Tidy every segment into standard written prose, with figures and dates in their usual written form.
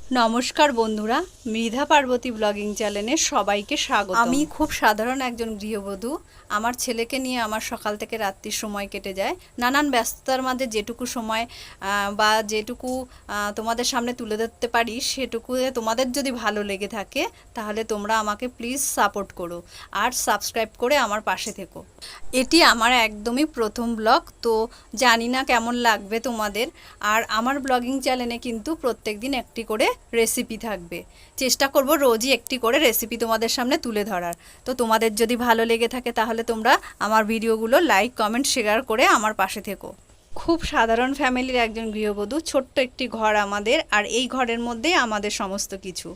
নমস্কার বন্ধুরা, মৃধা পার্বতী ব্লগিং চ্যানেলে সবাইকে স্বাগত। আমি খুব সাধারণ একজন গৃহবধূ। আমার ছেলেকে নিয়ে আমার সকাল থেকে রাত্রির সময় কেটে যায়। নানান ব্যস্ততার মাঝে যেটুকু সময় বা যেটুকু তোমাদের সামনে তুলে ধরতে পারি, সেটুকু তোমাদের যদি ভালো লেগে থাকে তাহলে তোমরা আমাকে প্লিজ সাপোর্ট করো আর সাবস্ক্রাইব করে আমার পাশে থেকো। এটি আমার একদমই প্রথম ব্লগ, তো জানি না কেমন লাগবে তোমাদের। আর আমার ব্লগিং চ্যানেলে কিন্তু প্রত্যেকদিন একটি করে রেসিপি থাকবে। চেষ্টা করব রোজই একটি করে রেসিপি তোমাদের সামনে তুলে ধরার। তো তোমাদের যদি ভালো লেগে থাকে তাহলে তোমরা আমার ভিডিওগুলো লাইক, কমেন্ট, শেয়ার করে আমার পাশে থেকো। খুব সাধারণ ফ্যামিলির একজন গৃহবধূ, ছোট্ট একটি ঘর আমাদের, আর এই ঘরের মধ্যেই আমাদের সমস্ত কিছু।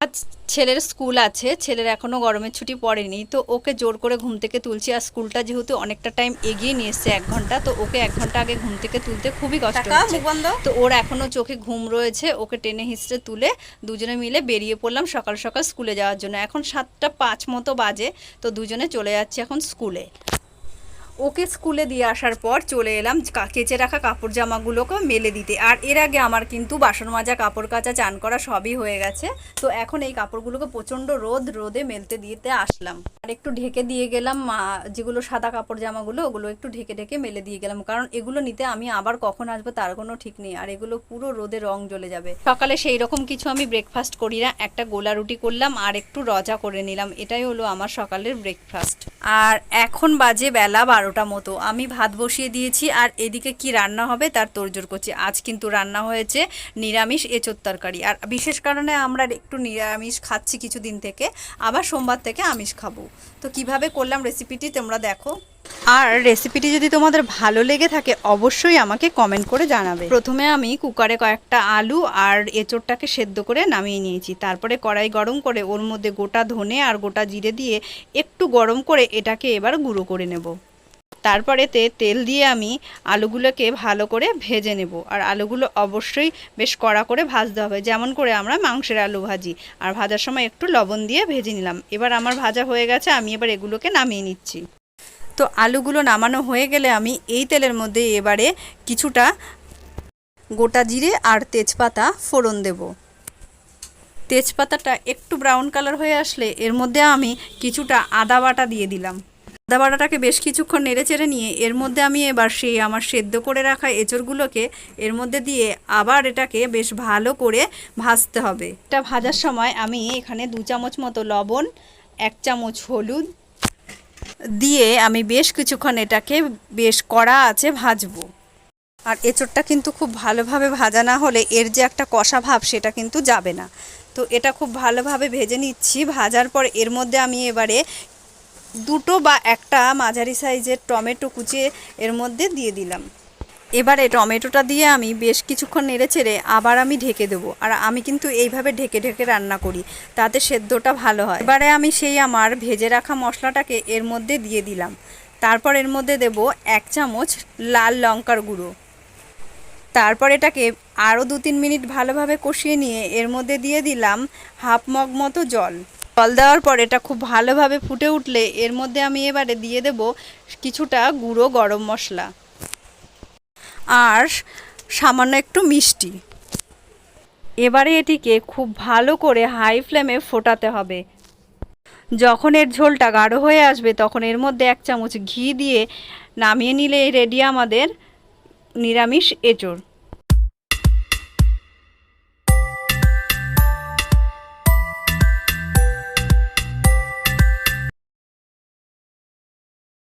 আজ ছেলের স্কুল আছে, ছেলের এখনও গরমের ছুটি পড়েনি, তো ওকে জোর করে ঘুম থেকে তুলছি। আর স্কুলটা যেহেতু অনেকটা টাইম এগিয়ে নিয়ে এসছে, 1 ঘন্টা, তো ওকে 1 ঘন্টা আগে ঘুম থেকে তুলতে খুবই কষ্ট হচ্ছে। তো ওর এখনও চোখে ঘুম রয়েছে, ওকে টেনে হিঁচড়ে তুলে দুজনে মিলে বেরিয়ে পড়লাম সকাল সকাল স্কুলে যাওয়ার জন্য। এখন 7:05 মতো বাজে, তো দুজনে চলে যাচ্ছি এখন স্কুলে। ওকে স্কুলে দিয়ে আসার পর চলে এলাম কেচে রাখা কাপড় জামাগুলোকে মেলে দিতে। আর এর আগে আমার কিন্তু বাসন মাজা, কাপড় কাচা, চান করা সবই হয়ে গেছে। তো এখন এই কাপড়গুলোকে প্রচণ্ড রোদে মেলতে দিতে আসলাম। আর একটু ঢেকে দিয়ে গেলাম, যেগুলো সাদা কাপড় জামাগুলো ওগুলো একটু ঢেকে ঢেকে মেলে দিয়ে গেলাম, কারণ এগুলো নিতে আমি আবার কখন আসবো তার কোনো ঠিক নেই, আর এগুলো পুরো রোদে রং জ্বলে যাবে। সকালে সেই রকম কিছু আমি ব্রেকফাস্ট করি না, একটা গোলা রুটি করলাম আর একটু রজা করে নিলাম। এটাই হলো আমার সকালের ব্রেকফাস্ট। আর এখন বাজে বেলা 12টা মতো। আমি ভাত বসিয়ে দিয়েছি, আর এদিকে কি রান্না হবে তার তোড়জোড় করছি। আজ কিন্তু রান্না হয়েছে নিরামিষ এঁচোড় তরকারি, আর বিশেষ কারণে আমরা একটু নিরামিষ খাচ্ছি কিছুদিন থেকে, আবার সোমবার থেকে আমিষ খাবো। তো কিভাবে করলাম রেসিপিটি তোমরা দেখো। আর রেসিপিটি যদি তোমাদের ভালো লেগে থাকে অবশ্যই আমাকে কমেন্ট করে জানাবে। প্রথমে আমি কুকারে কয়েকটা আলু আর এঁচোড়টাকে সেদ্ধ করে নামিয়ে নিয়েছি। তারপরে কড়াই গরম করে ওর মধ্যে গোটা ধনে আর গোটা জিরে দিয়ে একটু গরম করে এটাকে এবার গুঁড়ো করে নেব। তারপরে তেল দিয়ে আমি আলুগুলোকে ভালো করে ভেজে নেব। আর আলুগুলো অবশ্যই বেশ কড়া করে ভাজতে হবে, যেমন করে আমরা মাংসের আলু ভাজি। আর ভাজার সময় একটু লবণ দিয়ে ভেজে নিলাম। এবার আমার ভাজা হয়ে গেছে, আমি এবার এগুলোকে নামিয়ে নিচ্ছি। তো আলুগুলো নামানো হয়ে গেলে আমি এই তেলের মধ্যে এবারে কিছুটা গোটা জিরে আর তেজপাতা ফোড়ন দেব। তেজপাতাটা একটু ব্রাউন কালার হয়ে আসলে এর মধ্যে আমি কিছুটা আদা বাটা দিয়ে দিলাম। আদা বাটাটাকে বেশ কিছুক্ষণ নেড়েচেড়ে নিয়ে এর মধ্যে আমি এবার সেই আমার সেদ্ধ করে রাখা এঁচোড়গুলোকে এর মধ্যে দিয়ে আবার এটাকে বেশ ভালো করে ভাজতে হবে। এটা ভাজার সময় আমি এখানে 2 চামচ মতো লবণ, 1 চামচ হলুদ দিয়ে আমি বেশ কিছুক্ষণ এটাকে বেশ কড়া আছে ভাজবো। আর এঁচোড়টা কিন্তু খুব ভালোভাবে ভাজা না হলে এর যে একটা কষা ভাব সেটা কিন্তু যাবে না। তো এটা খুব ভালোভাবে ভেজে নিচ্ছি। ভাজার পর এর মধ্যে আমি এবারে 2 বা 1টা মাঝারি সাইজের টমেটো কুচিয়ে এর মধ্যে দিয়ে দিলাম। এবারে টমেটোটা দিয়ে আমি বেশ কিছুক্ষণ নেড়েচেড়ে আবার আমি ঢেকে দেবো। আর আমি কিন্তু এইভাবে ঢেকে ঢেকে রান্না করি, তাতে সেদ্ধটা ভালো হয়। এবারে আমি সেই আমার ভেজে রাখা মশলাটাকে এর মধ্যে দিয়ে দিলাম। তারপর এর মধ্যে দেব 1 চামচ লাল লঙ্কার গুঁড়ো। তারপর এটাকে আরও 2-3 মিনিট ভালোভাবে কষিয়ে নিয়ে এর মধ্যে দিয়ে দিলাম 1/2 মগ মতো জল। জল দেওয়ার পর এটা খুব ভালোভাবে ফুটে উঠলে এর মধ্যে আমি এবারে দিয়ে দেব কিছুটা গুঁড়ো গরম মশলা আর সামান্য একটু মিষ্টি। এবারে এটিকে খুব ভালো করে হাই ফ্লেমে ফোটাতে হবে। যখন এর ঝোলটা গাঢ় হয়ে আসবে তখন এর মধ্যে 1 চামচ ঘি দিয়ে নামিয়ে নিলে রেডি আমাদের নিরামিষ এঁচোড়।